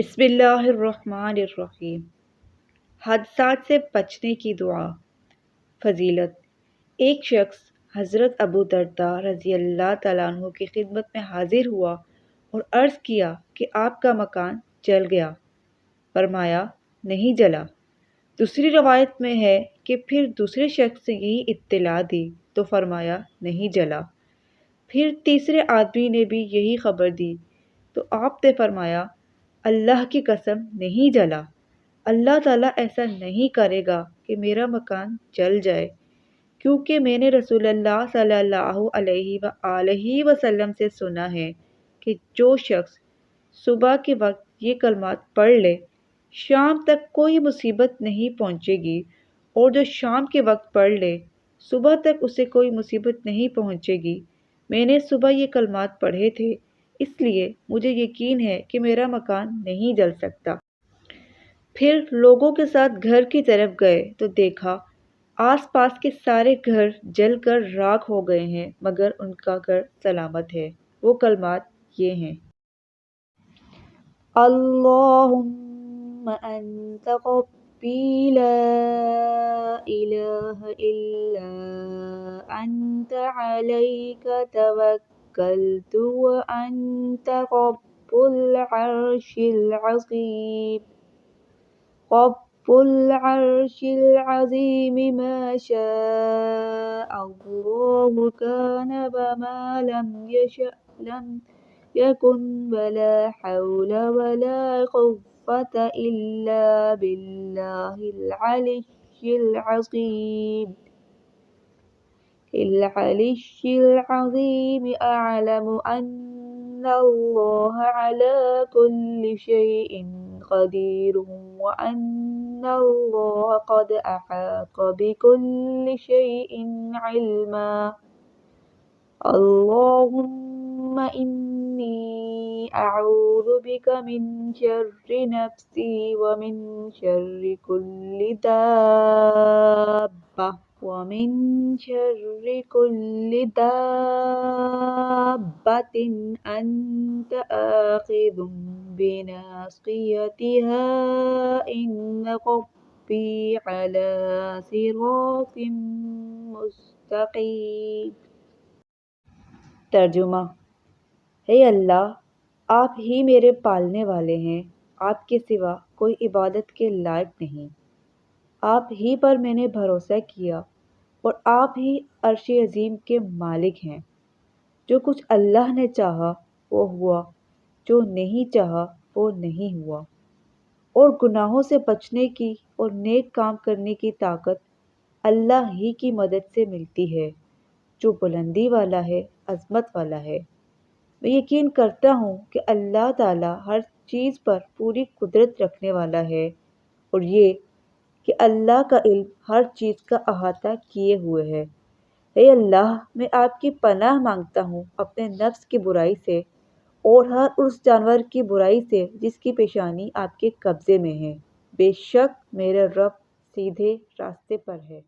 बिस्मिल्लाहिर्रहमानिर्रहीम। हादसात से बचने की दुआ। फ़जीलत। एक शख्स हज़रत अबू दरदा रज़ी अल्लाह तआला अन्हु की खिदमत में हाजिर हुआ और अर्ज़ किया कि आपका मकान जल गया। फरमाया, नहीं जला। दूसरी रवायत में है कि फिर दूसरे शख्स से यही इत्तला दी तो फरमाया, नहीं जला। फिर तीसरे आदमी ने भी यही खबर दी तो आपने फरमाया, अल्लाह की कसम नहीं जला। अल्लाह ताला ऐसा नहीं करेगा कि मेरा मकान जल जाए, क्योंकि मैंने रसूलुल्लाह सल्लल्लाहु अलैहि वसल्लम से सुना है कि जो शख्स सुबह के वक्त ये कलमात पढ़ ले, शाम तक कोई मुसीबत नहीं पहुँचेगी, और जो शाम के वक्त पढ़ ले, सुबह तक उसे कोई मुसीबत नहीं पहुँचेगी। मैंने सुबह ये कलमात पढ़े थे, इसलिए मुझे यकीन है कि मेरा मकान नहीं जल सकता। फिर लोगों के साथ घर की तरफ गए तो देखा आसपास के सारे घर जलकर राख हो गए हैं, मगर उनका घर सलामत है। वो कलमात ये हैं। अल्लाहुम्मा अंता रब्बी ला इलाहा इल्ला अंता अलैका तवक्कलतु व अंता रब्बुल अर्शिल अज़ीम। रब्बुल अर्शिल अज़ीम मा शाअ अल्लाहु कान व मा लम यशअ लम यकुन वला हौल वला कुव्वता इल्ला बिल्लाहिल अलिय्यिल अज़ीम। अअलमु अन्नल्लाहा अला कुल्लि शैइन क़दीर व अन्नल्लाहा क़द अहात बिकुल्लि शैइन इल्मा। अल्लाहुम्मा इन्नी अऊज़ु बिका मिन शर्रि नफ्सी व मिन शर्रि कुल्लि दाब्बतिन अन्ता आखिज़ुम बिनासियतिहा इन्न रब्बी अला सिरातिम मुस्तक़ीम। तर्जुमा। हे अल्लाह, आप ही मेरे पालने वाले हैं, आपके सिवा कोई इबादत के लायक नहीं। आप ही पर मैंने भरोसा किया और आप ही अर्श अज़ीम के मालिक हैं। जो कुछ अल्लाह ने चाहा वो हुआ, जो नहीं चाहा वो नहीं हुआ। और गुनाहों से बचने की और नेक काम करने की ताकत अल्लाह ही की मदद से मिलती है, जो बुलंदी वाला है, अज़मत वाला है। मैं यकीन करता हूँ कि अल्लाह ताला हर चीज़ पर पूरी कुदरत रखने वाला है, और ये कि अल्लाह का इल्म हर चीज़ का अहाता किए हुए है। हे अल्लाह, मैं आपकी पनाह मांगता हूँ अपने नफ्स की बुराई से और हर उस जानवर की बुराई से जिसकी पेशानी आपके कब्ज़े में है। बेशक मेरा रब सीधे रास्ते पर है।